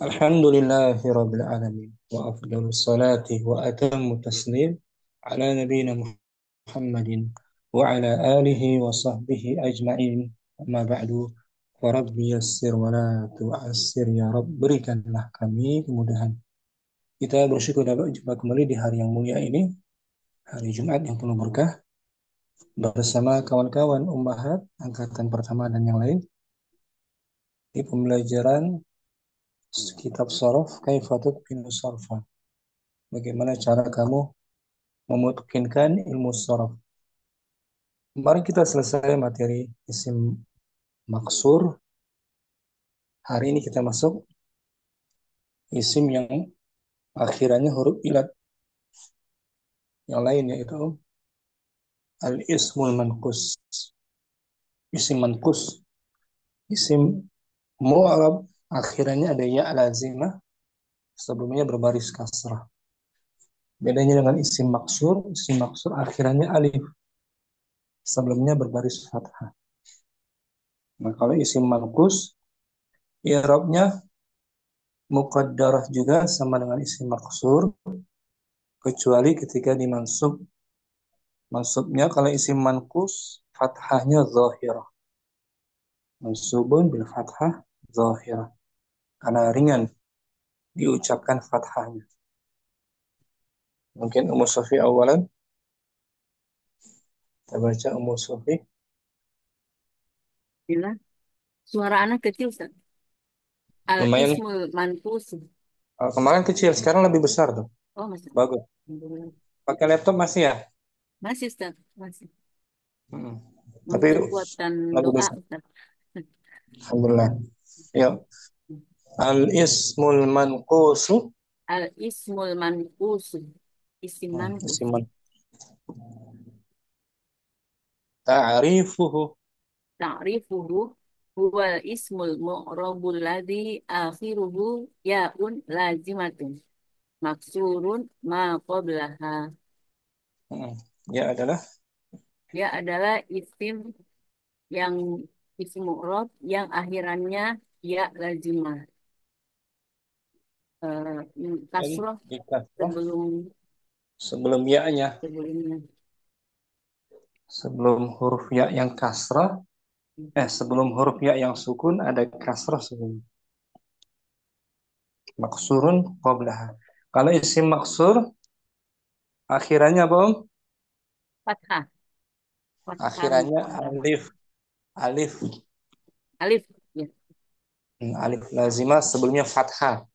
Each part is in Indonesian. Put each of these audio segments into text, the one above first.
Alhamdulillahi Rabbil Alamin wa afdalus salati wa atammu taslim ala nabiyina Muhammadin wa ala alihi wa sahbihi ajma'in amma ba'du wa rabbi yassir wa la tu'assir ya Rabb berikanlah kami kemudahan. Kita bersyukur dapat jumpa kembali di hari yang mulia ini, hari Jumat yang penuh berkah, bersama kawan-kawan ummahat angkatan pertama dan yang lain di pembelajaran kitab Sharaf Kaifatut bin Sarfa. Bagaimana cara kamu memutkinkan ilmu sharaf. Kemarin kita selesai materi isim maksur. Hari ini kita masuk isim yang akhirannya huruf ilat. Yang lain yaitu al-ismul manqus. Isim manqus. Isim mu'arab akhirannya ada ya lazimah. Sebelumnya berbaris kasrah. Bedanya dengan isim maksur akhirannya alif. Sebelumnya berbaris fathah. Nah, kalau isim manqus, i'rabnya muqaddarah juga sama dengan isim maksur, kecuali ketika dimansub. Mansubnya kalau isim manqus, fathahnya zahirah. Mansubun bil fathah zahirah. Karena ringan diucapkan fathahnya. Mungkin Ummu Sofi awalan. Kita baca Ummu Sofi. Bila suara anak kecil, Ustaz. Al Lumayan. ismul manfus. Kemarin kecil, sekarang lebih besar tuh. Oh, masih. Bagus. Alhamdulillah. Pakai laptop masih ya? Masih, Ustaz. Masih. Hmm. Tapi Untuk buatan lebih doa, besar. Ustaz. Alhamdulillah. Yuk. Al-ismul manqusu. Al ismul manfus. Isim manfus. Isim ta'rifuhu. Ta'rifuhu huwa ismul mu'rabul ladzi akhiruhu ya'un lazimatun. Maksurun ma qablaha. Hmm. Ya adalah Dia adalah isim yang isim mu'rab yang akhirannya ya lazimah. Kasroh di kasrah sebelum sebelum ya-nya. sebelumnya. Sebelum huruf ya yang kasrah, sebelum huruf ya yang sukun ada kasrah sebelum. Maksurun qablaha. Kalau isim maksur, akhirannya apa, Om? Fathah, fathah Akhirannya muqaddarah. alif. Alif. Alif, ya. Alif lazimah sebelumnya fathah.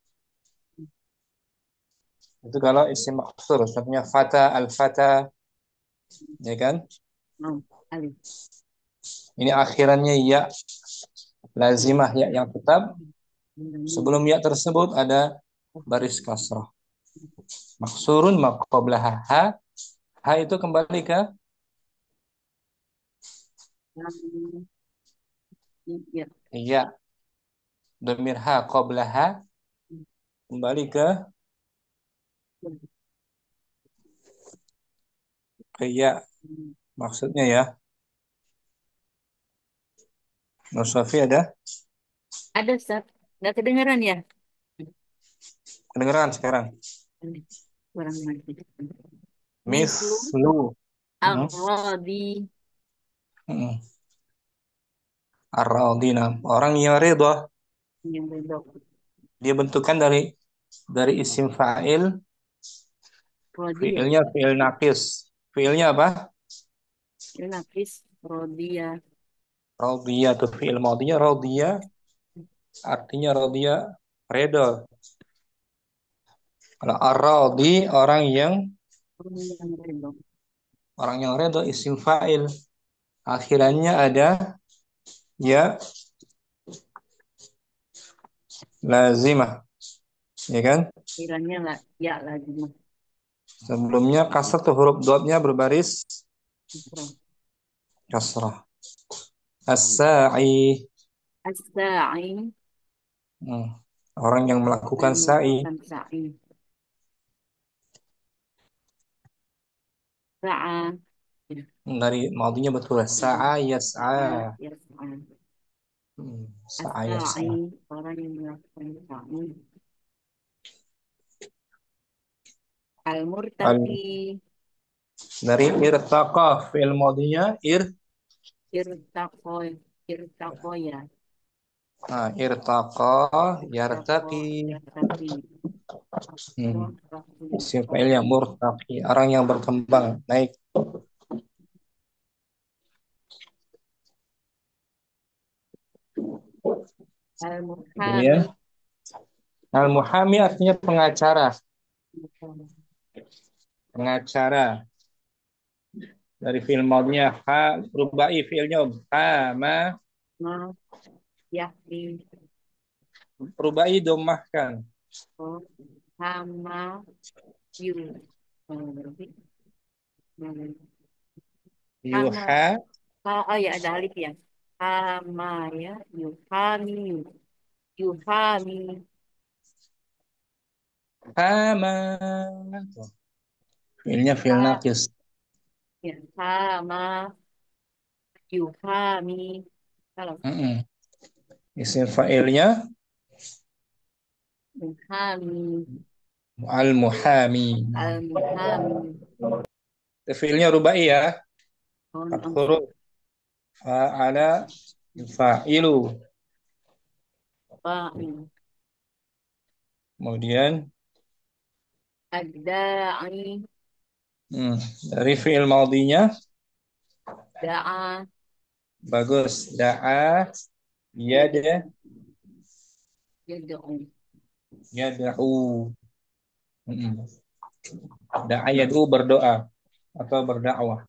Itu kalau isim maksur. Contohnya fata, al-fata, ya kan? Oh, alif. Ini akhirannya ya lazimah, ya yang tetap. Sebelum ya tersebut ada baris kasrah. Maksurun maqablaha. Ha, ha itu kembali ke Ya. ya. Domir ha qablaha kembali ke ya. Maksudnya ya. Musafi ada? Ada, Ustaz. Nggak kedengeran ya? Kedengeran sekarang? Kurang lagi. Mislu Mislu. Hmm. ar-radi. Hmm. Ar-radina. Orang yang ridha. Yang bedok. Dia bentukan dari isim fa'il. Rodi ya. Fi'ilnya fi'il naqis. Fi'ilnya apa? Ini nafis. Rodia. Radiyah tuh fi'il madinya radiyah. Artinya radiyah ridha. Kalau ar-radi Yang bedok. orang yang ridha isim fa'il. Akhirannya ada ya lazimah, ya kan? Kiranya nggak ya lagi mah. Sebelumnya kasrah tuh huruf dotnya berbaris Isra. kasrah. As-sa'i. As-sa'i. Hmm. Orang yang melakukan Yang sa'i. melakukan sa'i. Sa'a. Ya. Dari maudinya betul. Sa'a yas'a. Sa'a. Ya, sa'a. Saya As-sa'i, salah. orang yang melakukan sa'i. Al-murtaqi, Dari irtaqa fi'il madinya irtaqoy, irtaqoya, irtaqa irtaqo, yartaqi. yartaqi, Hmm. murtaqi, Isim fa'il yang murtaqi, orang yang berkembang, naik. al-muhami, Kemudian al-muhami artinya pengacara, pengacara. Dari fi'il madinya rubai fi'ilnya hama, ma, yakni, rubai domahkan. oh, hama, yu, berarti, hama, Yuha oh ya ada alif ya, hama ya, yuhami, yuhami, hama. Fi'ilnya fi'il ha, naqis. ya, hama, yuhami, kalau Mm-mm. Isim fa'ilnya yuhami, al-muhami. al-muhami, Fi'ilnya rubai ya. oh, 4 huruf. Fa'ala fa'ilu. fa'il, Kemudian ad-da'i, hmm, dari fi'il madinya da'a, bagus. Da'a yad'u, yada yad'u, yada'u. Mm-mm. Da'a yad'u berdoa atau berdakwah.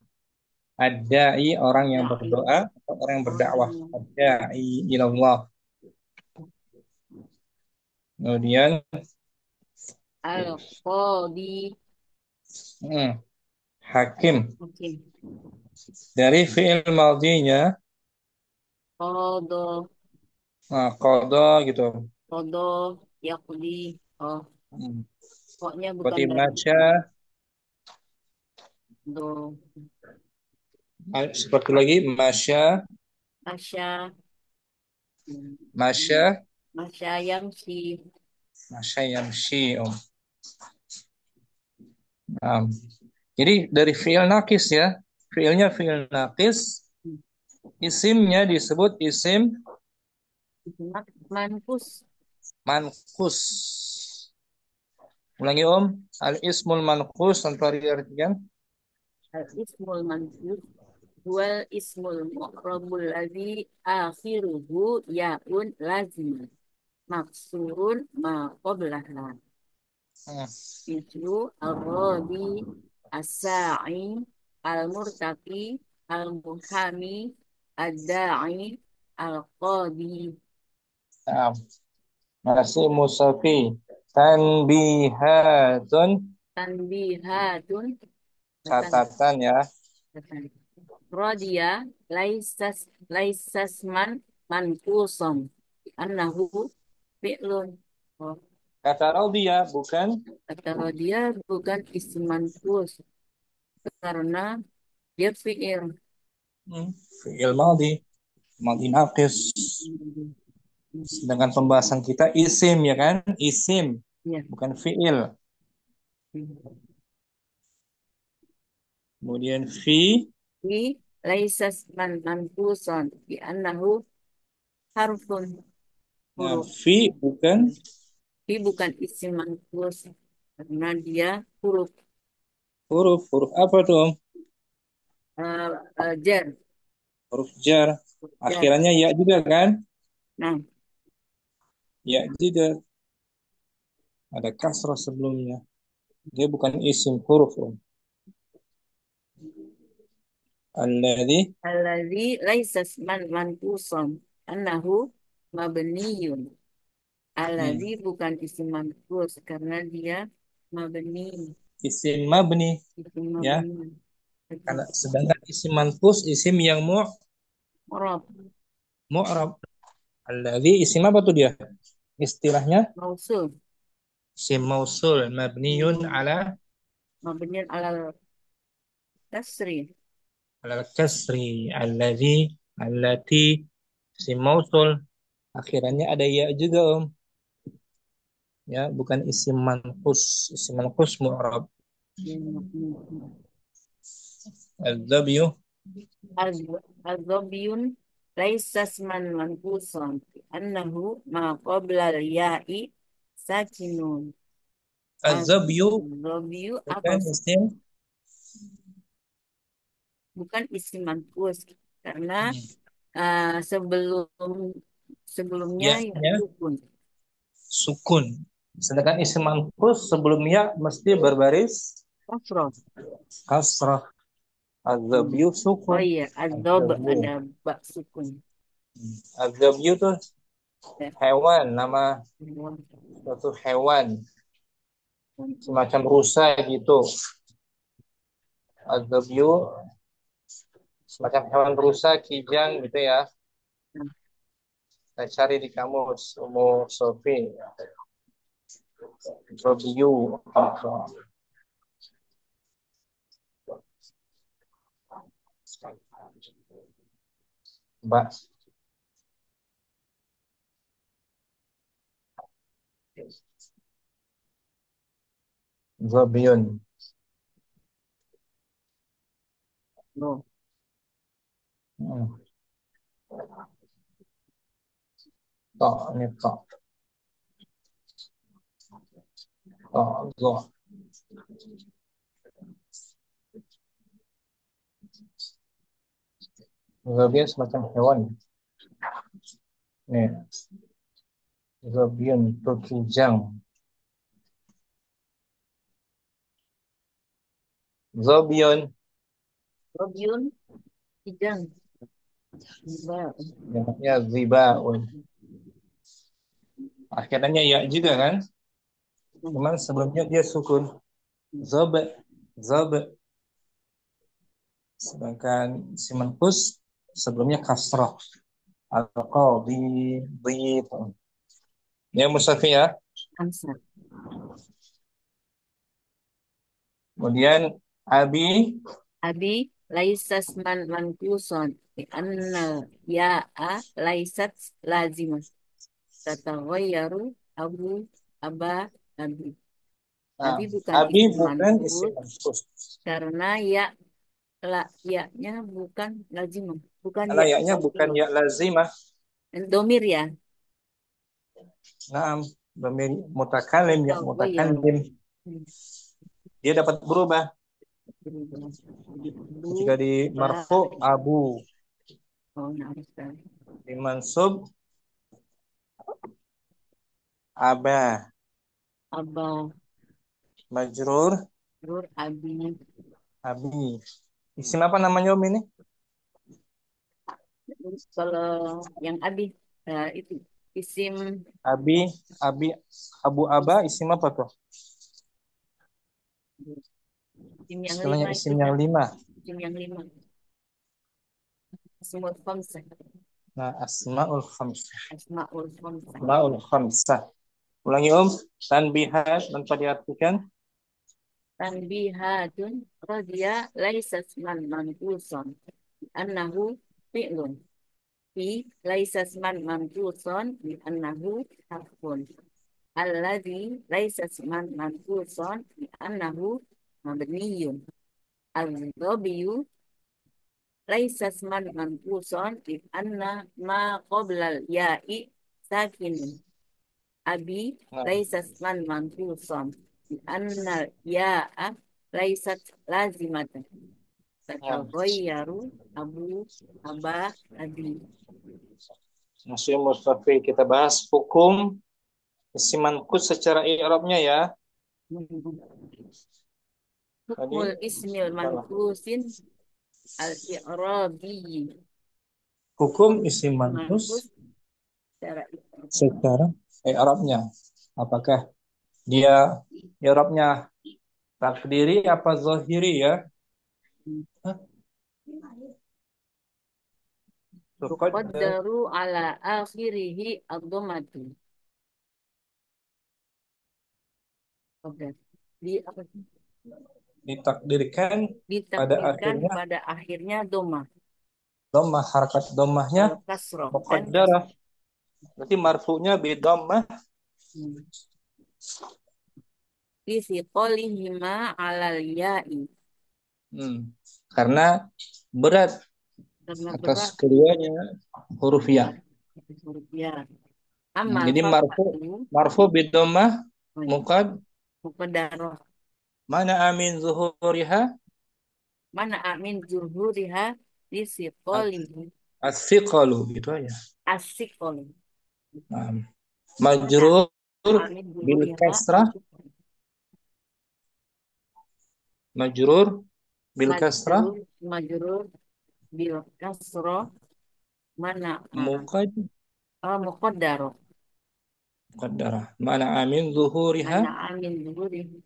Ad-da'i orang yang da'i, berdoa atau orang yang orang berdakwah. yang Ad-da'i ilallah. Kemudian al-qadi, hmm, hakim. oke, Dari fi'il madinya qada, qada gitu. qada, yaqdi, oh, Hmm. pokoknya bukan Seperti dari masya, do, seperti lagi masya, asya, masya, masya yang si, masya yamshi. Nah, jadi dari fi'il nakis ya, fi'ilnya fi'il nakis, isimnya disebut isim mankus, mankus. Ulangi al ismul mankus tanpa diartikan. al-ismul mankus, wal ismul mu'rabul ladzi akhiruhu yaun lazim maksurun ma qablaha. Hmm. Itu al-rabi, as-sa'i, al-murtaqi, al-muhami, ad-da'i, al-qadi, Nah, masih musafi. Tanbihatun, tanbihatun, kata catatan ya. Radia, laisas mankusum, annahu fi'lun. Oh, Kata Raudiyah bukan kata Radia bukan isim mankus karena dia fi'il. fi'il madhi, madhi naqis. Sedangkan pembahasan kita isim ya kan? Isim, Ya. bukan fi'il. Kemudian Fi laisas mankuson di annahu harfun nah, huruf. bukan Fi bukan isim mankus karena dia huruf huruf. Huruf apa tuh Om? jar. Huruf jar. Jar. Akhirannya ya juga kan? Nah, Ya juga. Ada kasrah sebelumnya. Dia bukan isim huruf Om. Alladhi alladzi laisas mankuson annahu mabniyun. hmm, Alladzi bukan isim mankus karena dia mabni. isim mabni Isim ya. mabni. Betul. Karena sedangkan isim manqus isim yang Murab, mu'rab. Alladhi isim apa tuh dia? Istilahnya mausul. isim mausul mabniyun ala Mabniun alal kasri. ala kasri alladhi allati Isim mausul akhirannya ada ya juga Om. Ya, bukan isim manqus. Isim manqus mu'rab. Az-zabyu Al-Dhabyun laisa isman manqusan annahu ma qabla al-ya'i sakinun. az-zabyu Az-Dhabyu apa? bukan isim. Bukan isim manqus karena Hmm. sebelum sebelumnya Ya, ya ya, sukun. sukun. Sedangkan isim manqus sebelumnya mesti berbaris Kasroh. kasrah. Hmm. Az-zabyu Oh sukun. iya, adzob Az-zabyu. ada bak sukun. Az-zabyu tuh Ya. hewan, nama suatu hewan, semacam rusa gitu. Az-zabyu semacam hewan rusa, kijang gitu ya. Kita cari di kamus umum Sofi. Az-zabyu. Mbak, zabyun. Oh, Hmm. Tok, ini tok. Tok, zo. Zabyun semacam hewan. Nih, zabyun, itu kijang. Zabyun, Robiun, kijang. Enggak. namanya zibaun. Akhirnya ya juga kan? Cuman sebelumnya dia sukun. Zob, zob. Sedangkan simankus sebelumnya kasrah. Al-qadhi, di. Ya Musafi ya. Hamzah. Kemudian abi, Abi laisas mankuson di anna ya'a laisat lazimah. Tataghayaru abu aba abi. nah, Abi bukan abi isim bukan isim manqus mankus. karena ya la ya-nya bukan lazimah, bukan ya Layaknya bukan lazimah. ya lazimah. Domir ya. Nah, dhamir mutakalim ya Tataghayaru. mutakalim. Dia dapat berubah Berubah. Jadi abu jika di ba marfu abu, oh nah sekali. di mansub aba, Aba majrur Nur abi. abi. Isim apa namanya Om ini? Kalau yang abi itu isim Abi, abi, abu aba isim apa tuh? isim yang Istilahnya lima itu isim yang lima. isim yang lima Asmaul khamsah. Nah, asmaul khamsah. Asmaul khamsah. Asmaul khamsah. Ulangi Om, tanbihat tanpa diartikan. Tanbihatun radhiya laisa isman manqusan annahu fi'lun fi laisa isman manqusan bi annahu harfun alladhi laisa isman manqusan bi annahu mabniyun al-dhabiyu laisa isman manqusan bi anna ma qabla al-ya'i sakinun abi Nah, laisa isman manqusan bi anna ya'a laisat lazimatan. nah. Tataghayaru abu aba abi. Masih Mustafi kita bahas hukum isim manqus secara i'rabnya ya. Tadi Hukmul ismil salah. manqusin al-i'rabi. Hukum Hukum isim manqus manqus secara secara i'rabnya. Apakah dia i'rabnya takdiri apa zahiri ya? Hah? Tuqaddar yuqaddaru ala akhirihi ad-dhammatu. Oke. Di apa sih? ditakdirkan pada Ditakdirkan akhirnya pada akhirnya doma. Dhammah, harakat dhammahnya Kalau kasroh kan muqaddarah. Berarti marfu'nya bi dhammah. hmm. Fi siqolihima alal ya'i. Hmm. Karena berat Karena atas berat keduanya huruf ya. huruf ya. Amal Jadi fathatu. marfu bi dhammah Oh iya. muqad Muqaddarah. mana amin zuhuriha Mana amin zuhuriha fi siqolihi. as-siqalu gitu aja. Asik oleh. Nah, Mana majrur amin bil zuhuriha fi kasrah, majrur bil kasrah majrur majrur bil kasroh mana muqad muqaddarah. muqaddarah. Mana amin zuhuriha Mana amin zuhurihi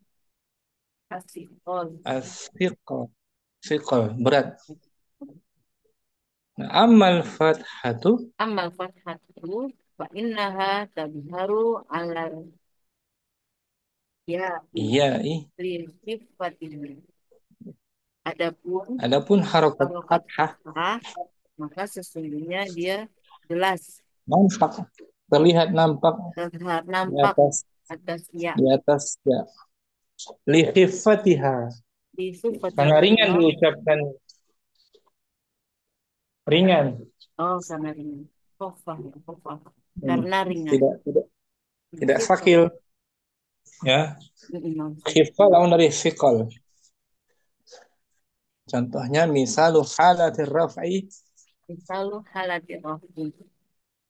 asik oleh. as-siqal, siqal berat. Nah, amal fathatu Amal fathatu fa innaha tabharu alal ya'i iya li sifatin. Adapun adapun harokat harokat fathah fathah maka sesungguhnya dia jelas nampak terlihat nampak terlihat di nampak atas atas ya di atas ya li khifatiha di karena ringan sifatillah. diucapkan ringan. Oh karena ringan. Kofah, kofah. Hmm. Karena ringan. tidak tidak tidak Sikol. sakil ya. Khifah lawan dari fikol. Contohnya misalu halatir raf'i. Misalu halati rohbi.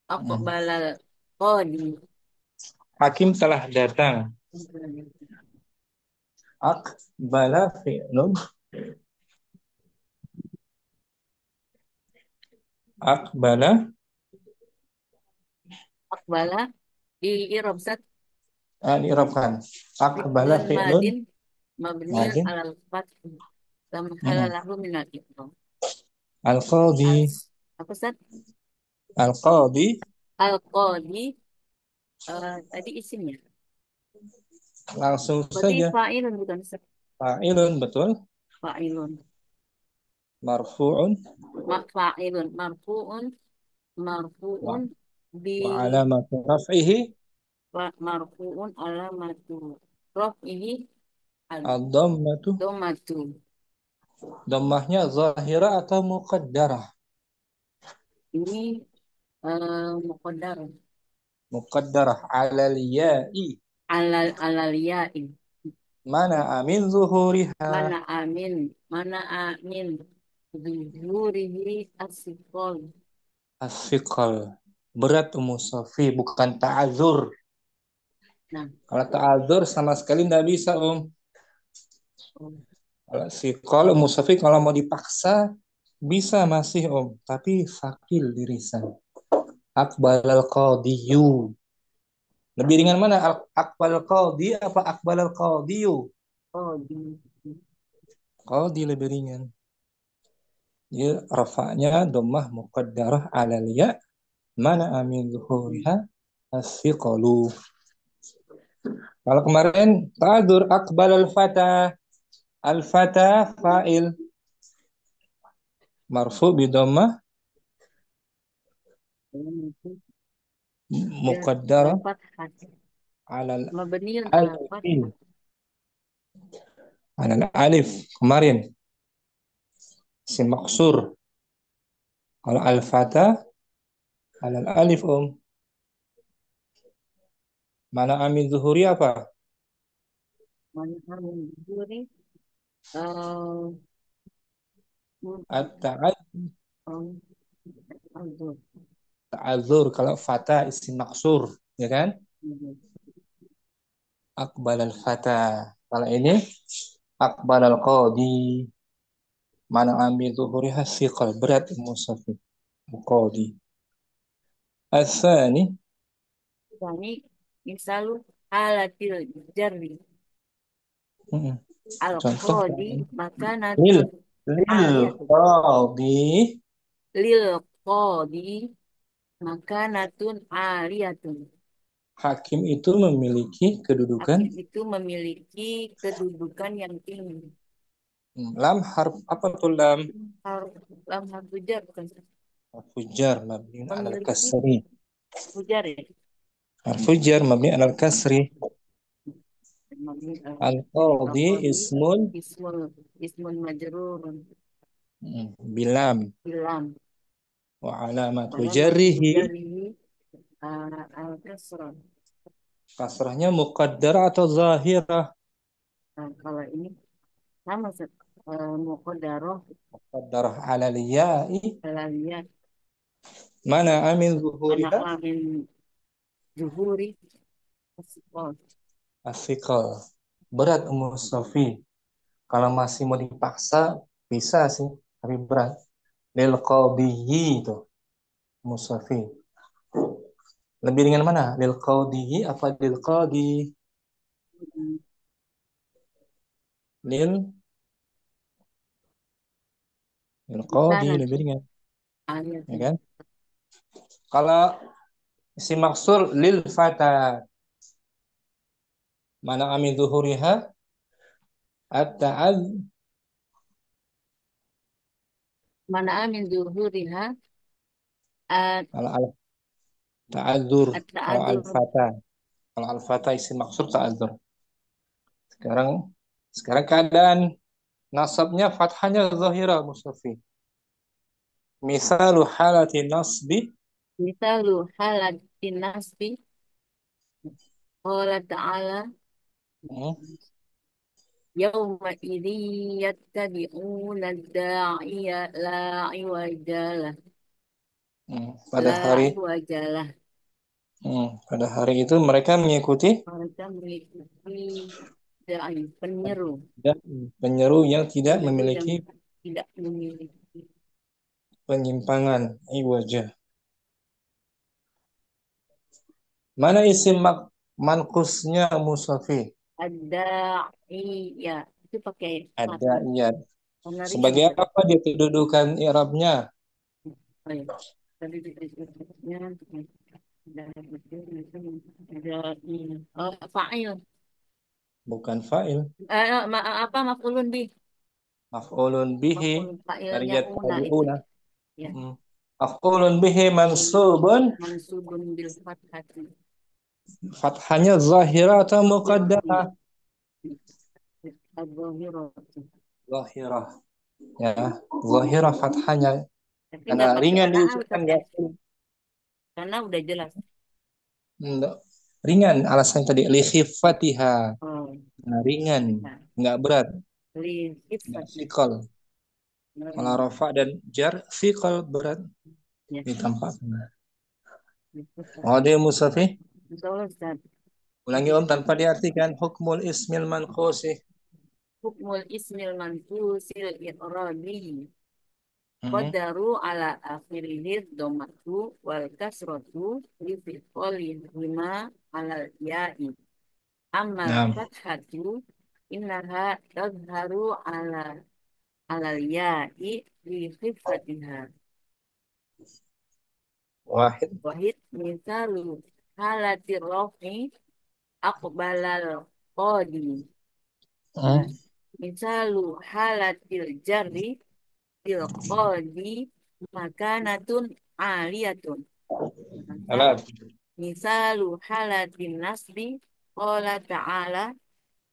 Aku Hmm. balal kodi. Hakim telah datang. Aqbala fi'lun. Aqbala Akbala di irobsat i'rabkan. Aqbala fi'lun fi'lun madin mabniun madin. alal fath. Lam Hmm. halalahu minal ikram. Al-qadi As apa Ustaz? al-qadi Al-Qadi tadi isimnya. langsung Berarti saja fa'ilun bukan Ustaz? fa'ilun betul Fa'ilun. marfu'un Fa'ilun marfu'un wa, marfu'un bi wa alamatu raf'ihi marfu'un alamatu raf'ihi ad-dhammatu ad-dhammatu. dhammahnya zahira atau muqaddarah. Ini muqaddar Muqaddarah alal ya'i alal ya'i. mana amin zuhuriha Mana amin zuhurihi as-siqal. as-siqal berat musafi bukan ta'adzur. Nah, Kalau ta'adzur sama sekali nggak bisa oh, kalau siqal musafi kalau mau dipaksa bisa masih tapi sakil dirisan. Akbalal qadiyu lebih ringan mana akbal qadi apa akbalal qadiyu. oh Qadi lebih ringan. Ya, rafa'nya dhammah muqaddarah alal ya mana amin di zuhuriha as-siqalu. Kalau kemarin ta'adzur akbal al-fata fa'il marfu bi dhammah dia muqaddarah dapat hati. alal Mabniun ala alif fathah. alal alif kemarin si maksur. Kalau al-fata alal alif mana amin zuhuri apa Mana amin zuhuri eh oh, at-ta'adzur kalau fata isim maksur ya kan akbal al-fata kalau ini akbal al-qadi mana amin zuhuri hasiqal berat musafi qadi asani. Kami misalu halatil jarri Hmm. Contoh al-qadi lil makanatun lil aliyatun qadi lil qadi makanatun aliyatun. hakim itu memiliki kedudukan Hakim itu memiliki kedudukan yang tinggi. Lam harf apa tuh lam? Harf lam harfu jar bukan? Harfu jar mabni ala Memiliki al-kasri. hujar ya. Harfu jar mabni ala al-kasri. Mabni Al-qadi al-qadi ismun ismul ismun majrurun bilam bilam wa alamatu alamatu jarrihi jarihi al-kasrah. kasrahnya muqaddarah atau zahirah? Nah, kalau ini sama muqaddarah Muqaddarah ala ya'i alamiah mana amin anak zuhuriha lain zuhuri asqal. afikal. Berat Ummu Sofi. Kalau masih mau dipaksa bisa sih, tapi berat. Lil qadiyyi itu Ummu Sofi. Lebih ringan mana? Lil qadiyyi apa lil qadi? Lil lil qadi Sana lebih ringan, ya ayatnya kan? Kalau si maksur lil fata mana amin zuhuriha at-ta'ad mana amin zuhuriha kalau al ta'adzur kalau at-ta'adur al-fata kalau al-fata isi maksur ta'adzur. Sekarang sekarang keadaan nasabnya fathahnya zahira Mustafi. Misalu halati nasbi misalu halatin nasbi qala ta'ala hmm, yawma idzi yattabi'una da'iya la iwajalah pada la hari iwajalah pada hari itu mereka mengikuti mereka mengikuti da'i penyeru dan penyeru yang tidak penyeru yang memiliki tidak memiliki penyimpangan wajah. Mana isim mankusnya Musafi? ad-da'iya itu pakai Ada fathah iya. karena ringan Sebagai tadi. apa dia kedudukan i'rabnya? Oh, ya. Tadi disebutnya ada ini. Oh, fa'il. Bukan fa'il. Apa maf'ulun bih? Maf'ulun bihi Maf'ulun dari fa'ilnya una itu. yattabi'una. Ya. Mm. Maf'ulun bihi mansubun. Mansubun bil fathati. Fathahnya zahira atau Zahir. muqaddarah? Al-zahiratu. Zahirah. Ya, zahirah fathahnya. Tapi Karena nggak pakai ringan ala diucapkan alkat ya. nggak Karena udah jelas. nggak- ringan alasan tadi li khifatiha. Oh, Nah, ringan, ya. nggak berat, Li nggak hifati. sikal. Kalau rafa dan jar sikal berat Ya. ditampakkan. Li hifati. Oh, dia Musafi. Insya Allah Ustaz. Ulangi Om tanpa diartikan hukmul ismil manqusi. Hukmul ismil manfusil i'rabi. Mhm. Qadaru ala akhirihi dhammatu wal kasratu li fi'li hima alal ya'i. Amal Nah, fathatu innaha tadharu alal ya'i li khifatiha. wahid. Wahid misalu halati rafi aqbalal qadi. Nah, Mhm. misalu halatil jarri til qadi makanatun aliyatun. Nah, Alat. misalu halatin nasbi qala ta'ala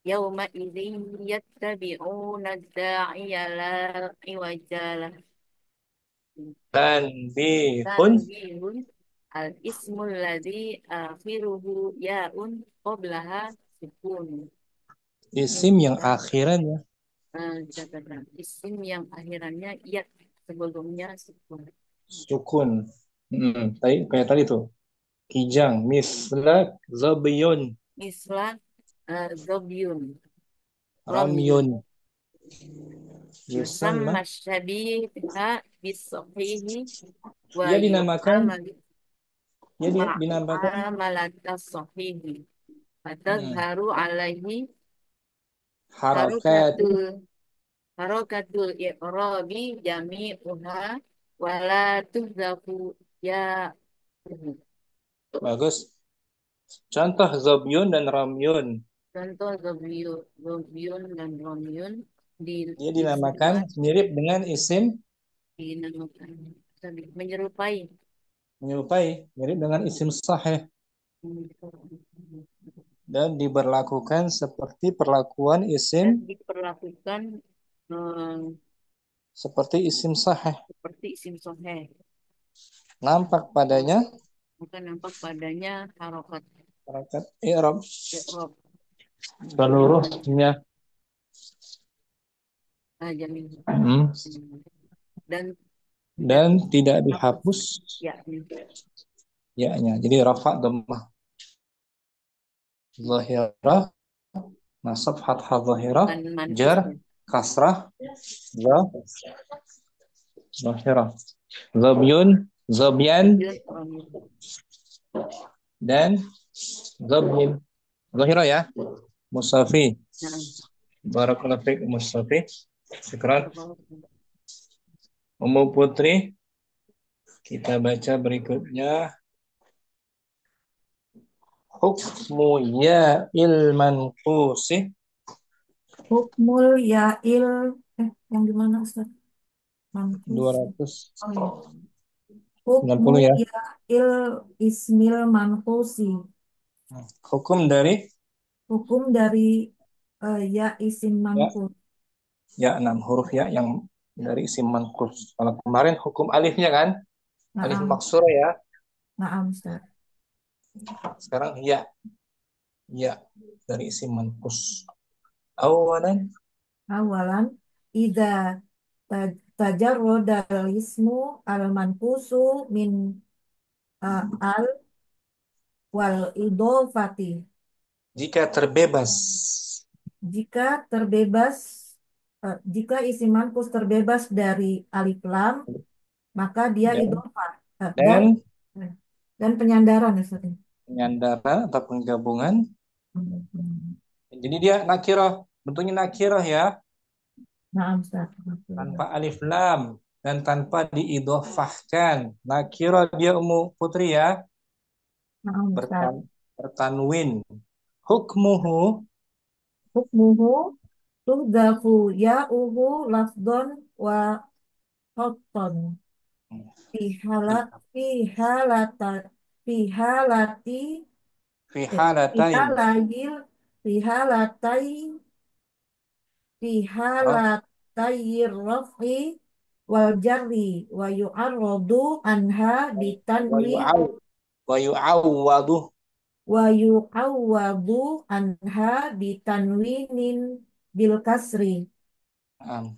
yauma idzin yattabi'una da'iya la iwajalah. Tanbihun Tanbihun al ismul ladzi akhiruhu ya'un qablaha sukun. Ini isim yang kita akhirannya catatan isim yang akhirannya ya sebelumnya sukun. sukun. Tadi kayak tadi tuh. Kijang, mislak, zabiyun, Mislah zobyun, romyun. ramyun, Yusamma yusamma. syabiha bisohihi wa Dia dinamakan, yu'amali dia dinamakan mu'amalatas sohihi. hmm, Fatazharu alaihi harokat. harokatul harokatul iqrabi jami'uha wala tuhzafu ya. Bagus. Contoh zabyun dan ramyun. Contoh zobyun dan romyun. di Dia dinamakan disebut, mirip dengan isim dinamakan, menyerupai. menyerupai, mirip dengan isim sahih dan diberlakukan seperti perlakuan isim Dan diperlakukan eh, seperti isim sahih. seperti isim soheh. Nampak padanya Maka nampak padanya harokat harakat i'rab i'rab. seluruhnya. Ah, jamin. Hmm. Dan tidak Dan tidak hapus dihapus yakni ya-nya. Jadi rafa dhammah zahirah, nasab fathah zahirah, bukan mankus jar ya. kasrah za zahirah. Zabyun, zabyan Kemudian orang dan zabyin. Zahirah ya. Musafi. nah, Barakallahu fiik Musafi. Syukran. berapa- Ummu Putri, kita baca berikutnya. Hukmu ya manqusi Hukmul Ya'il, yang di mana Ustaz? Mantus. Oh ya. 290 Hukmu ya. Ya'il Ismil Manqusi. Hukum dari Hukum dari ya isim ya, manqus. ya 6 huruf ya yang dari isim manqus. Kalau kemarin hukum alifnya kan, alif Naam, maksur ya. naam Ustaz. Sekarang ya, ya dari isim manqus. Awalan Awalan, idza tajarroda ismu al manqusu min al wal idofati. jika terbebas Jika terbebas, jika isim manqus terbebas dari alif lam, maka dia dan idhofah. dan Dan penyandaran ya Ustaz. penyandara atau penggabungan. Hmm. Jadi dia nakirah, bentuknya nakirah ya, Nah, Ustaz. tanpa alif lam dan tanpa diidhofahkan. Nakirah dia Ummu Putri ya, Nah, Ustaz. bertanwin. Hukmuhu Hukmuhu tuhdafu ya'uhu lafdon wa khotton. Fi hala fi halata fi halati fi fi halatain halayil fi halatai fi raf halatayir raf'i wal jarri wa yu'arradu anha wa bitanwi yu'aw wa yu'awwadu. wa yu'awwadu anha bitanwinin bil kasri. Nah,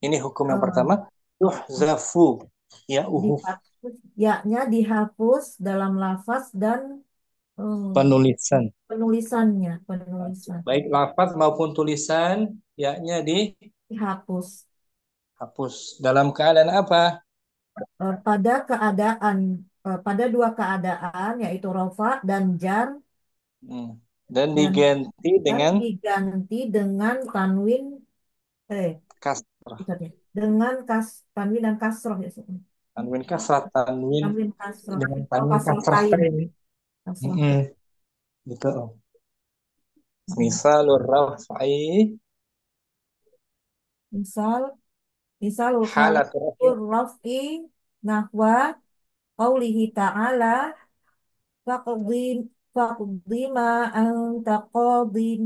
ini hukum yang Eh, pertama. Yuhzafu ya dihapus, yaknya dihapus dalam lafaz dan eh, penulisan. penulisannya, penulisan Baik lafaz maupun tulisan yaknya dihapus. dihapus. Dalam keadaan apa? Pada keadaan pada dua keadaan yaitu rofa dan jar Hmm. Dan dan diganti dengan diganti dengan tanwin eh kasrah. Ustaz ya, dengan tanwin dan kasroh ya Ustaz. Tanwin kasrah, tanwin Tanwin kasroh dengan atau tanwin kasroh kasrah tain, ini. kasroh Mm-mm. tain. Gitu. Mm. Misalur raf'i Misal misalul halatur raf'i halatul raf'i nahwa qaulihi ta'ala faqdi faqdi ma anta qadin.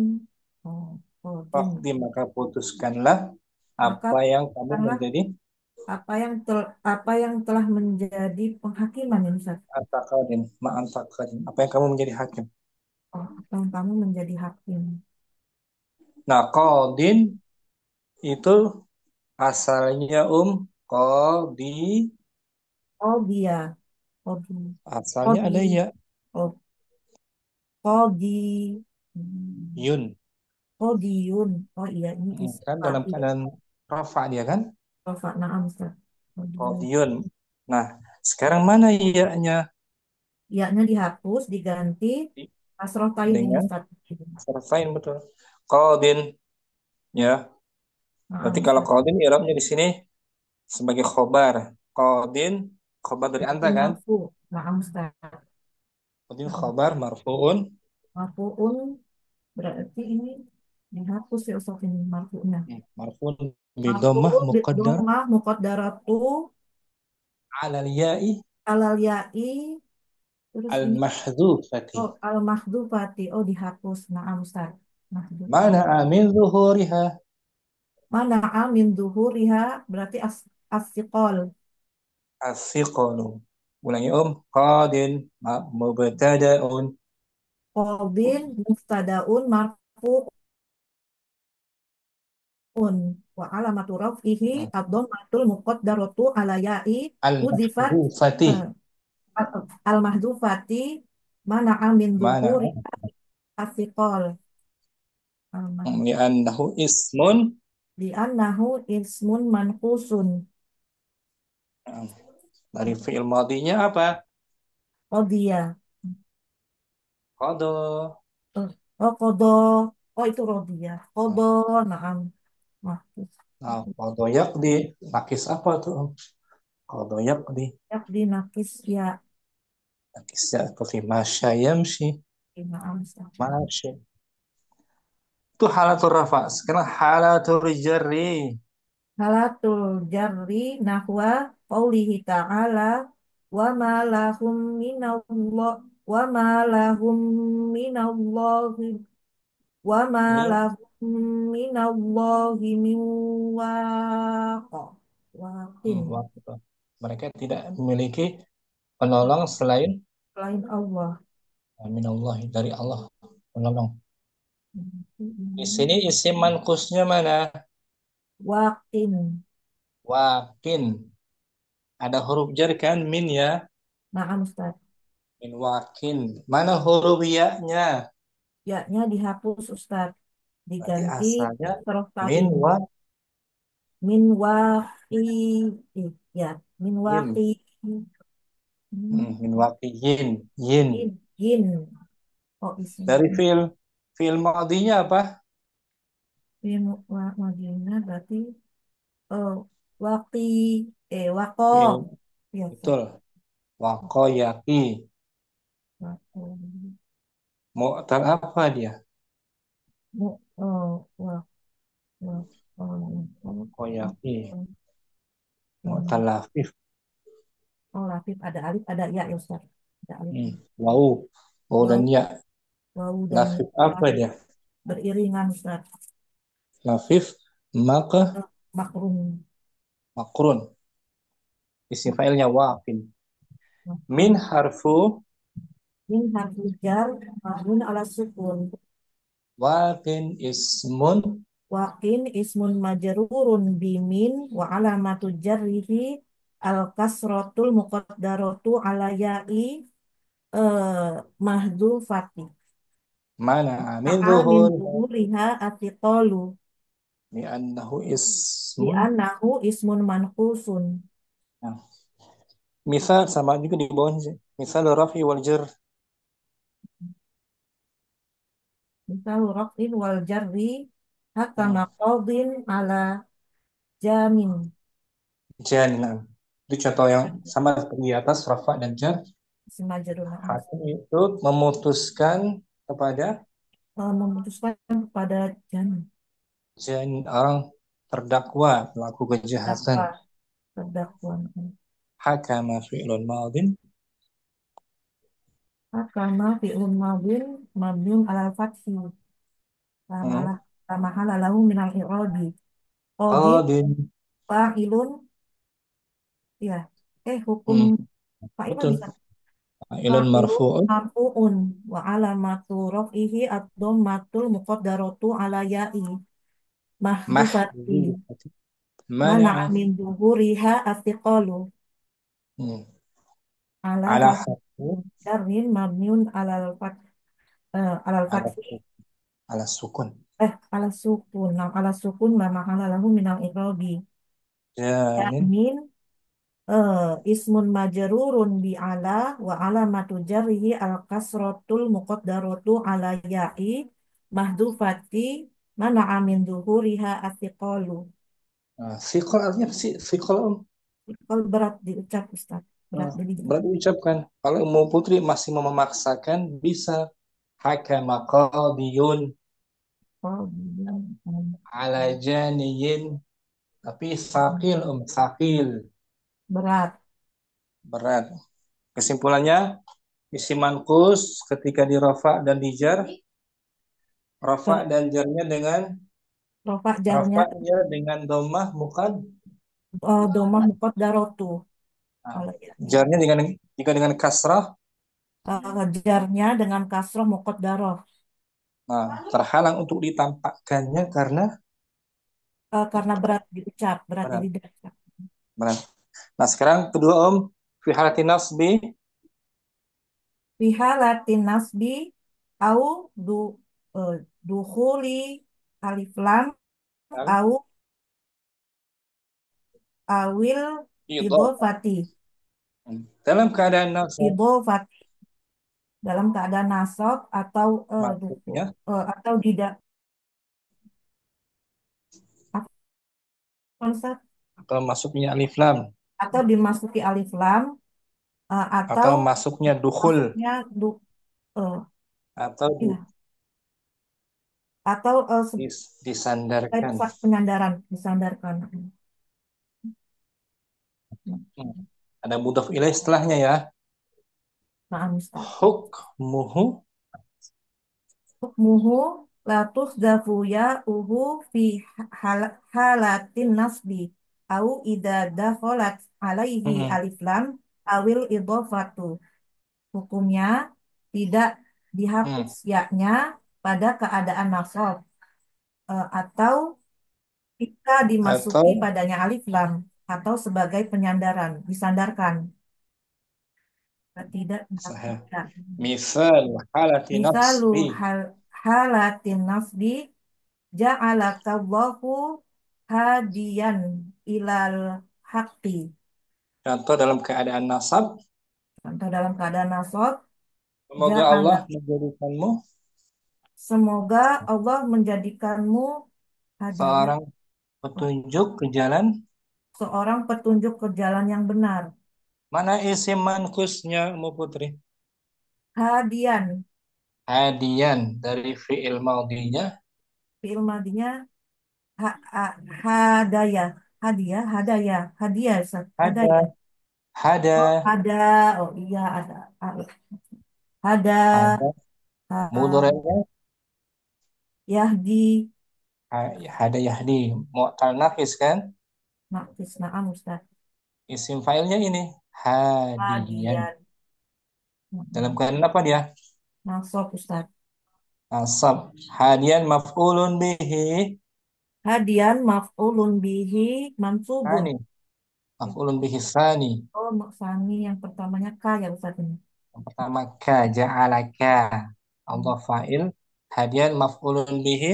Oh, qadin. faqdi maka putuskanlah Maka apa yang kamu karena menjadi apa yang telah menjadi penghakiman ya Ustaz. antakadin, ma'antakadin. Apa yang kamu menjadi hakim. Oh, apa yang kamu menjadi hakim. Nah, qadin itu asalnya qadi, Oh dia, oh di, oh asalnya di, ada ya oh, oh di, hmm, yun. oh diun. Oh iya, ini isim Kan dalam fa'il. keadaan rafa dia kan Rafa, na'am Ustaz. Oh diun. qadiyun. Nah, sekarang mana ya-nya Yaknya dihapus, diganti kasroh tain ini dengan Ustaz. serfain betul. Qadin ya. Berarti Na'am kalau Ustaz. qadin i'rabnya di sini sebagai khobar. Qadin khobar dari anta Berarti kan? marfu. Na'am Ustaz. Qadin khobar marfuun Marfuun berarti ini. Dihapus ya Ustaz ini marfu'nya. Marfu'un Marfu bidomah muqaddar dhammah muqaddaratu alal ya'i alal ya'i, terus al ini mahdhufati. oh al mahdhufati, oh dihapus. Na'am Ustaz. Mahdhufati. Mana amin zuhuriha. Mana amin zuhuriha berarti as-siqal. As-siqalu. Ulangi qadin mubtada'un. Qadin mubtadaun marfu'un wa alamatu raf'ihi ad-dhammatul muqaddaratu ala ya'i Al hudzifat mahdhufati. eh, al mahdhufati mana amin Mana zuhuri as-siqal. Al li'annahu ismun. Li'annahu ismun manqusun. Dari fi'il madinya apa? Qadiyah. Qada. Eh, Oh, kodo. Oh, itu rodiyah. Kodo, naam. Mahfuz. Nah, qada yaqdi. Nakis apa tuh? Qada yaqdi. Yakdi nakis ya. Nakis ya seperti masya yamshi. Naam. Ustaz. Masya. Itu halatul rafa. Sekarang halatul jarri. Halatul jarri nahwa qaulihi ta'ala wa ma lahum minallah wa ma lahum minallahi wa ma Min. lahum minallahi min waq. Waqin. Waktu. Mereka tidak memiliki penolong selain Selain Allah. minallah dari Allah penolong. Di sini isim mankusnya mana? Waqin. Wakin. Ada huruf jar kan min ya? Naam Ustaz. Min wakin. Mana huruf ya-nya? Ya-nya dihapus Ustaz. Berarti Diganti asalnya kasroh min ta'in. wa Min waqi. Ya. Min yin. waqi. Hmm. Min waqiyin. Yin. Yin. Yin. Oh isim. Dari fi'il madinya apa? Min Madinah berarti oh, waqi. Waqo. Fi'il Ya Ustaz. betul. Waqayaki. Waqo. Mu'tal apa dia? Oh, wa, Waqayaki. oh, Mu'tal lafif. oh, lafif ada alif ada ya ya Ustaz. Ada alif. Wau. Wau dan Wau, ya. wau dan Lafif ya apa dia? beriringan Ustaz. Lafif maka Makrum. makrun. Isim fa'ilnya waqin. Min Makrum. harfu Min harfu jar mabnun ala sukun. waqin ismun Wakin ismun majrurun bimin wa alamatu jarrihi al kasrotul muqaddaratu ala ya'i mahdhufati. mana amin Ma'a min zuhur zuhuriha atiqalu li'annahu bi ismun. annahu ismun manqusun. Nah, misal sama juga di bawahnya sih. Misal rafi wal jar. Misal raf'in wal jarri Hmm. hakama qadin ala jamin. Jannah. Itu contoh yang sama seperti di atas rafa dan jar. Ism majrur na'am. Hakim itu memutuskan kepada Memutuskan kepada jamin. orang terdakwa pelaku kejahatan. Terdakwa. Terdakwa. Hakama fi'lun madin. Hakama fi'lun madin mabniun alal fathi. Hmm. La mahala lahu minal i'rabi. Qadin Qadin. fa'ilun ya. Hukum Hmm. fa'ilun Betul. bisa. Ilun Fa'ilun marfu'un. marfu'un wa alamatu raf'ihi ad-dhammatul muqaddaratu ala ya'i mahdhufati. Mahdzuf. Mana Mana'a. min zuhuriha athiqalu Hmm. ala Ala harfi harfu. jarrin mabniun alal Ala, fathi ala sukun. ala sukun ala sukun la mahala lahu minal i'rabi. Janin. Min ismun majrurun bi ala wa alamatu jarrihi al kasratul muqaddaratu ala ya'i mahdhufati mana amin zuhuriha athiqalu. Nah, sikol artinya apa sih? Sikol Kalau berat diucap Ustaz, berat jadi berarti ucapkan. Kalau mau putri masih mau memaksakan bisa. Hakama qadiyun. Ala janiyin. Tapi sakil, sakil. Berat. Berat. Kesimpulannya, isim manqus ketika di rafa dan di jar, rafa Eh, dan jarnya dengan Rofa jarnya rafa'nya dengan dhammah mukad. domah mukot darotu. Nah, Kalau ya. jarnya dengan jika dengan kasrah, Jarnya dengan kasroh mukot daroh. nah terhalang untuk ditampakkannya karena Karena berat diucap, berat di berat. lidah. Berat. Nah, sekarang kedua fi halati nasbi Fiha latin nasbi au eh, dukhuli alif lam au awil idhofah. idofati. Dalam keadaan nasab Idofati dalam keadaan nasab atau maksudnya atau tidak apa, Ustaz? atau masuknya alif lam Atau dimasuki alif lam atau atau masuknya dukhul masuknya eh, atau ya, atau sebagai disandarkan. penyandaran disandarkan. Hmm. Ada mudhaf ilaih setelahnya ya. Nah, Ustaz. Hukmuhu Hukmuhu latus dafuya uhu fi halatin nasbi au idza dakhalat alaihi mm-mm. alif lam awil idhofatu. Hukumnya tidak Hmm. dihapus yaknya pada keadaan nasab atau jika dimasuki Atau padanya alif lam atau sebagai penyandaran disandarkan tidak sahih. dihapuskan. Misal halati Misalu nasbi. halatin nasbi ja'alakallahu hadiyan ilal haqqi. Contoh dalam keadaan nasab, Contoh dalam keadaan nasab, semoga Allah ja'ala. menjadikanmu Semoga Allah menjadikanmu hadiyan, seorang petunjuk ke jalan. seorang petunjuk ke jalan yang benar. Mana isim mankusnya, Mu Putri? Hadiyan, Hadian dari fi'il maudinya. fi'il madinya hadaya, hadiah, hadaya, hadiah, Ustaz. Hadaya. Ada, Oh, hada, ada. Oh iya, ada. Ada. ada. Ha- Mudorenya, Yahdi. hada yahdi. Mu'tal nafis kan? Nafis, na'am, Ustaz. Isim fa'ilnya ini. Hadian. Hadiyan. Dalam keadaan apa dia? Nasab, Ustaz. Nasab. Hadian maf'ulun bihi. Hadian maf'ulun bihi mansubun. Hani. Maf'ulun bihi sani. Oh, maksani yang pertamanya ka ya Ustaz ini. Yang pertama ka, ja'alaka. Allah fa'il. Hadian maf'ulun bihi.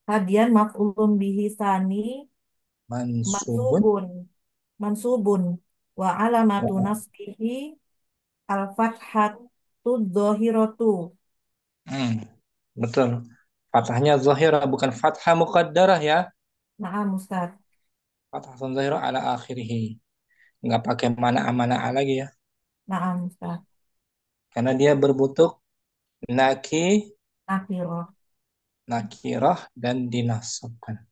Hadian maf'ulun bihi sani Mansubun. mansubun. Mansubun. Wa alamatu nasbihi al-fathatu dhahiratu. Hmm, betul. Fathahnya zahirah bukan fathah muqaddarah ya. Na'am Ustaz. Fathah zahirah ala akhirih. Nggak pakai mana lagi ya. Na'am Ustaz. Karena dia berbentuk naki, Nakirah. nakirah dan dinasabkan.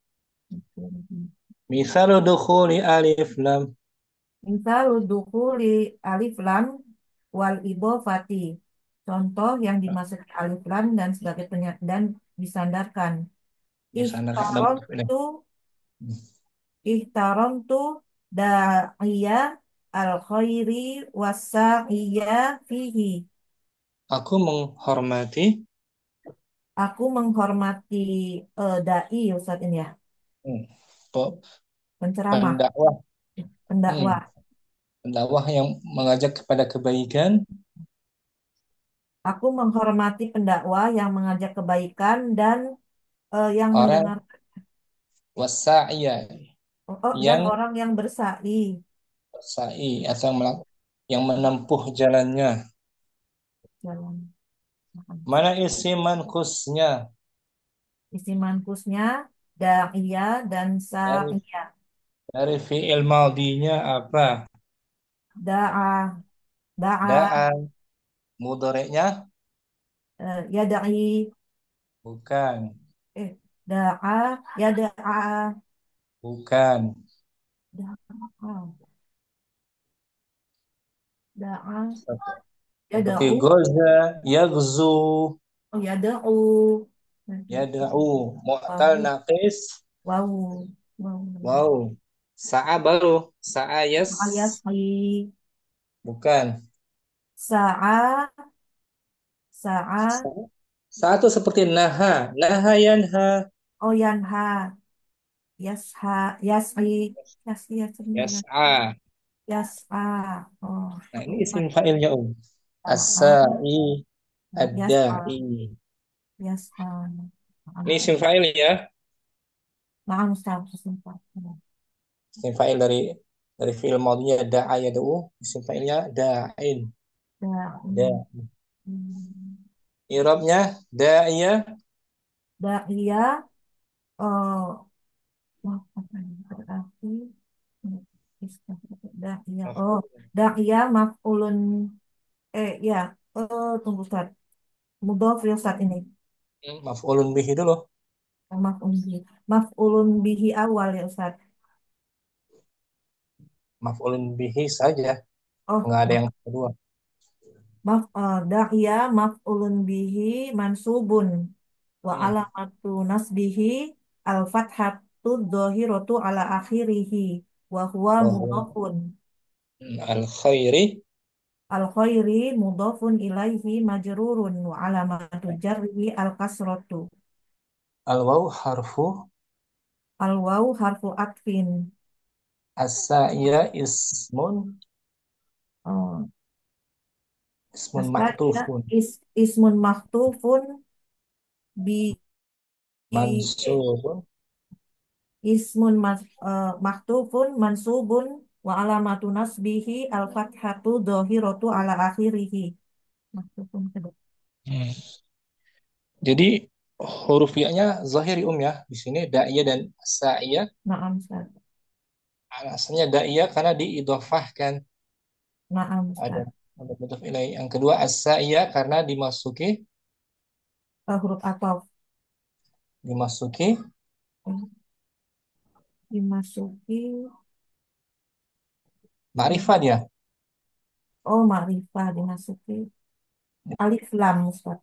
Misal dukhuli alif lam. Misal dukhuli alif lam wal idhofati. Contoh yang dimasuki alif lam dan sebagai dan disandarkan. Disandarkan dalam Ihtaramtu ihtaramtu da'iya al khairi wasa'iyya fihi. aku menghormati Aku menghormati dai Ustaz ini ya, hmm, pe- penceramah, pendakwah, hmm, pendakwah. pendakwah yang mengajak kepada kebaikan, Aku menghormati pendakwah yang mengajak kebaikan dan yang orang mendengar wasa'iyah dan yang orang yang bersa'i. sa'i atau yang menempuh jalannya. Jalan. Mana isi mankusnya Isi mankusnya da'iyah dan dari sa'iyah. fi'il maudinya apa? Da'a, da'a, Da'a. Mudhari'nya ya da'i, bukan. eh da'a ya da'a Bukan. da'a da'a ya Seperti da'u goza, yagzu, oh ya da'u yada'u. Mu'tal wawu naqis. wawu wawu Wow. Sa'a baru. Sa'a yes. ayashi Bukan. sa'a sa'a Sa'a. Sa'a itu seperti naha. Naha yanha. oh yanha yasha yasri yasri yasri Yas'a. yas'a oh Nah, ini lupa isim fa'ilnya, yas'a As-sa'i, yas'a ad-da'i. yas'a Ini maaf isim fa'il ya. maaf Ustaz sumpah Isim fa'il dari fi'il madhinya da'a yada'u. Isim fa'ilnya da'in. da Da. I'rabnya da'iyah Da'iyah oh apa ini berarti Da'iyah oh maf'ul. Da'iyah maf'ulun ya tunggu Ustaz mudhof ya Ustaz ini Maf'ulun bihi dulu. Maf'ulun bihi awal ya Ustaz Maf'ulun bihi saja. oh Nggak ada yang kedua. Da'iyah maf'ulun bihi mansubun wa Hmm. alamatu nasbihi al-fathatu dhahiratu ala akhirih wa huwa Bahwa mudhafun al-khairi al-khairi mudhafun ilaihi majrurun wa alamatu jarrihi al-kasratu al-waw harfu al-waw harfu atfin as-sa'iyah oh, ismun as-sadiya ma'tufun ismun mahtufun bi mansubun mahtufun mansubun wa alamatu nasbihi al-fathatu dhahiratu ala akhirih mahtufun kedua Hmm. Jadi huruf ya-nya zahiri ya. Di sini da'iyah dan sa'iyah. na'am Ustaz Asalnya da'iyah karena diidhafahkan. na'am Ada Ustaz ada mudhaf ilaih. Yang kedua as-sa'iyah karena huruf ataf dimasuki eh, dimasuki ma'rifat ya. oh ma'rifah dimasuki alif lam Ustaz.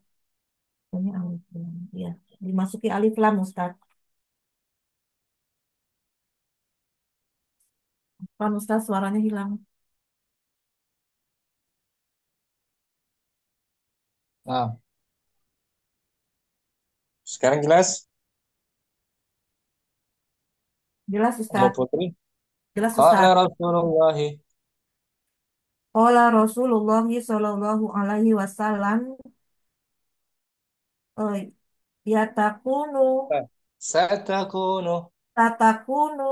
Ini alif lam. Ya, dimasuki alif lam Ustaz. Kan Ustaz suaranya hilang. Nah, sekarang jelas, Jelas Ummu Ustaz. Putri. Jelas Qala Ustaz. Rasulullah Qala Rasulullah sallallahu alaihi wasallam eh, yatakunu satakunu tatakunu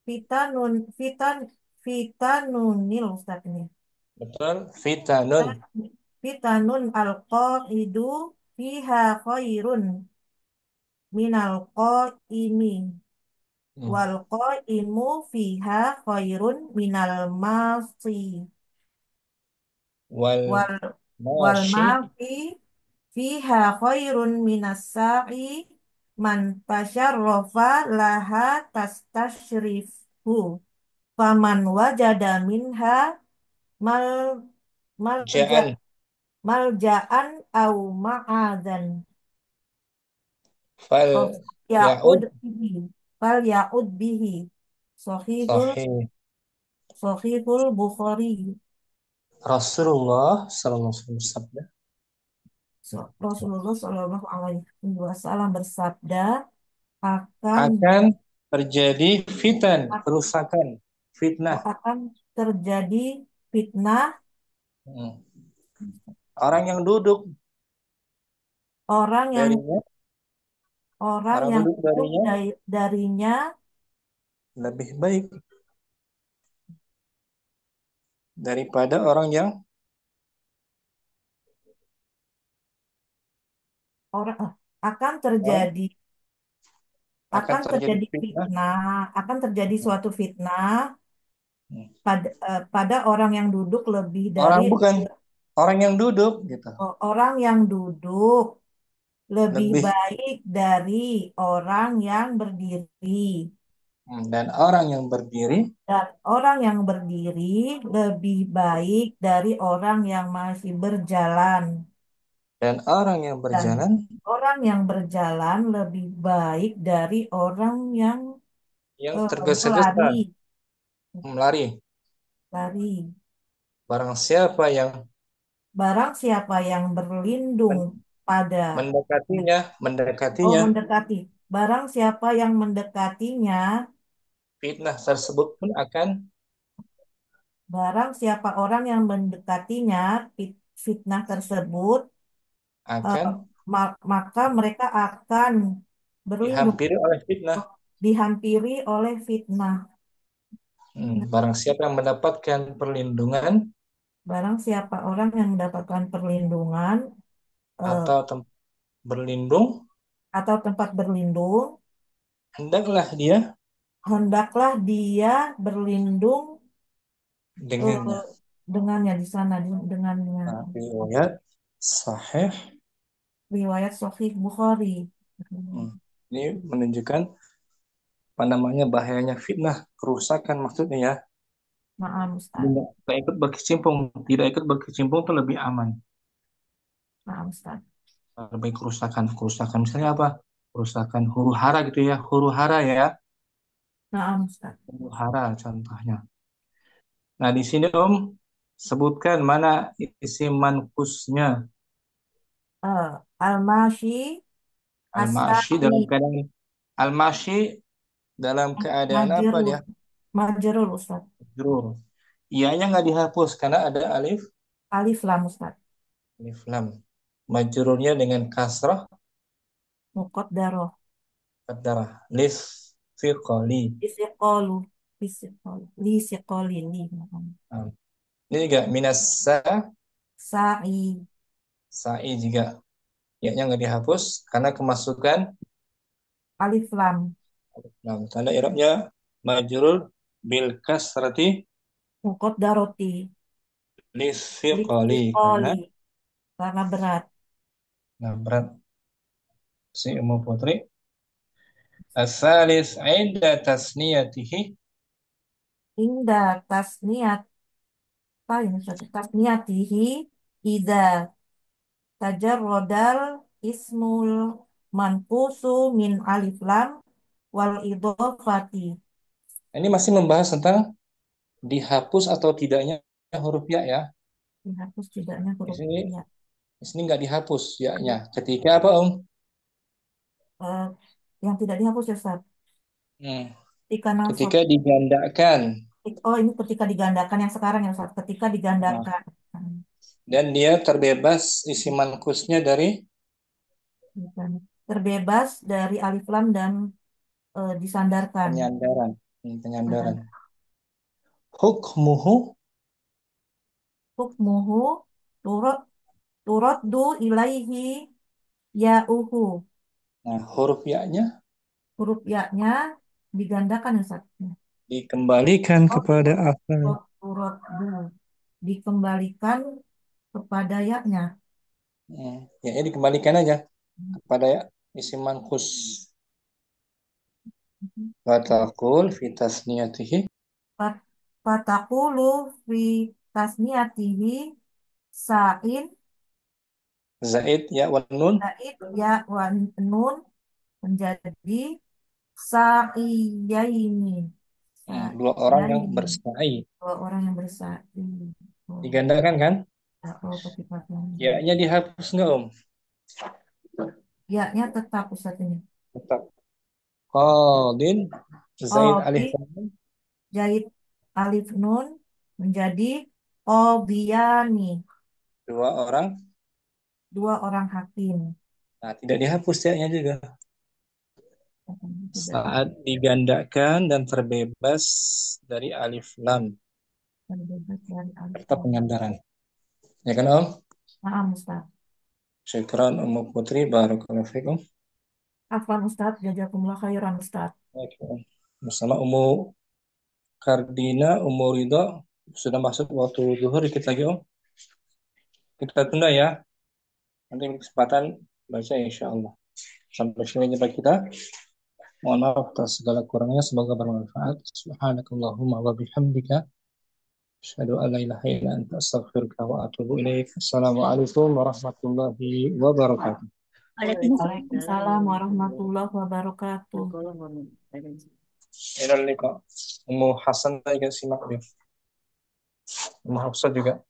fitanun fitanunil Ustaz ini. betul fitanun Fitanun alqaidu fiha khairun minal qaimi. Hmm. Wal qaimu fiha khairun minal masi wal wal wal mashi mafi fiha khairun minas sa'i man tasyarrafa laha tastashrifu faman wajada minha mal malja ja'an malja'an au ma'adan fal oh ya'ud ya'ud bihi fal ya'ud bihi sahihul sahih sahihul Bukhari. Rasulullah sallallahu alaihi wasallam bersabda Rasulullah Shallallahu Alaihi Wasallam bersabda akan akan terjadi fitan kerusakan fitnah. akan terjadi fitnah Hmm. Orang yang duduk orang yang darinya orang orang yang duduk hidup darinya darinya lebih baik daripada orang yang orang orang akan akan terjadi terjadi fitnah. fitnah akan terjadi Hmm. suatu fitnah Hmm. pada orang yang duduk lebih dari Orang bukan orang yang duduk gitu. orang yang duduk lebih lebih baik dari orang yang berdiri. dan orang yang berdiri Dan orang yang berdiri lebih baik dari orang yang masih berjalan. dan orang yang Dan berjalan orang yang berjalan lebih baik dari orang yang yang tergesa-gesa melari. melari. Lari. Barang siapa yang Barang siapa yang berlindung men- pada, mendekatinya, oh mendekatinya, mendekati. Barang siapa yang mendekatinya, fitnah tersebut pun akan barang siapa orang yang mendekatinya, fitnah tersebut, eh, akan maka mereka akan berlindung, dihampiri oleh fitnah. dihampiri oleh fitnah. Barang siapa yang mendapatkan perlindungan Barang siapa orang yang mendapatkan perlindungan eh, atau tempat berlindung, atau tempat berlindung, hendaklah dia hendaklah dia berlindung eh, dengannya. dengannya di sana, dengannya. Nah, riwayat sahih. Riwayat Sahih Bukhari. Hmm, Ini menunjukkan apa namanya bahayanya fitnah, kerusakan maksudnya ya. Maaf Jadi Ustaz. nggak ikut berkecimpung, tidak ikut berkecimpung itu lebih aman. Maaf Ustaz. Lebih kerusakan, kerusakan misalnya apa? Kerusakan huru hara gitu ya, huru hara ya, Maaf Ustaz. huru hara contohnya. Nah di sini Om sebutkan mana isi mankusnya Al-Mashi al-mashi dalam As-Sa'i keadaan al-mashi dalam keadaan apa Majrur. dia? Majrur Ustaz. Majrur. Iyanya nggak dihapus karena ada Alif Lam Ustaz. alif lam. Majrurnya dengan kasrah Muqaddarah. qadarah lis fiqali. Bisiqalu. Bisiqalu. Lisiqali. Li. Maaf. Nah, ini juga minas Sa'i. sa'i juga. Iyanya nggak dihapus karena kemasukan Alif Lam. nah, tanda i'rabnya majrur bil kasrati Muqaddarati. lis fiqali karena Lisiqali. Karena berat. nah, berat si Ummu Putri. Asalis inda tasniyatihi. Indah tasniat. Apa ini Ustaz? Tasniatihi. Ida tajarrodal ismul manqusu min alif lam wal idhofati. Ini masih membahas tentang dihapus atau tidaknya huruf ya ya. Dihapus tidaknya Di huruf sini ya. di sini nggak dihapus ya-nya. Ketika apa Om? Eh, yang tidak dihapus ya Ustaz. Hmm. Ketika nasab. Ketika digandakan. Oh ini ketika digandakan yang sekarang ya Ustaz. Ketika Nah, digandakan. dan dia terbebas isi mankusnya dari Terbebas dari alif lam dan disandarkan. penyandaran. Penyandaran. Sandaran. Hukmuhu. Hukmuhu turut turaddu ilaihi ya'uhu. Nah, huruf ya-nya Huruf ya-nya digandakan ya Ustaz. dikembalikan Oh, kepada asal. turaddu. Dikembalikan kepada ya-nya. Ya, dikembalikan aja kepada ya, isi mankus. Watakul fi tasniyatihi. Fat- Fatakulu fi tasniyatihi sa'in Zaid ya wan nun. zaid ya wa nun menjadi sa'iyaini. Dua orang yang Sa'iyaini. bersa'i. Dua orang yang bersa'i. Oh, Digandakan kan? oh ketikanya. Ya-nya dihapus nggak Om? Ya-nya tetap Ustaz ini. Tetap. Qadin Zaid Oh, alif di lam. jahit alif nun menjadi qadiyani. Dua orang. Dua orang hakim. Nah, tidak dihapus ya-nya juga. Tidak Saat digandakan dan terbebas dari alif lam terbebas dari alif serta nun. penyandaran. Ya kan Om? Maaf Ustaz. Syukran Ummu Putri. Barakallahu fikum. Afwan Ustaz, jazakumullah khairan Ustaz. Oke, Om. Bersama Ummu Kardina, Ummu Ridho. Sudah masuk waktu zuhur dikit lagi Om. Kita tunda ya. Nanti kesempatan baca insya Allah. Sampai sini jumpa kita. Mohon maaf atas segala kurangnya. Semoga bermanfaat. Subhanakallahumma wa bihamdika. Asyhadu an la ilaha illa anta astaghfiruka wa atubu ilaik. Assalamualaikum warahmatullahi wabarakatuh. Waalaikumsalam Waalaikumsalam. warahmatullahi wabarakatuh. Ilal liqa. Ummu Hasan juga simak dia. Ummu Hafsah juga.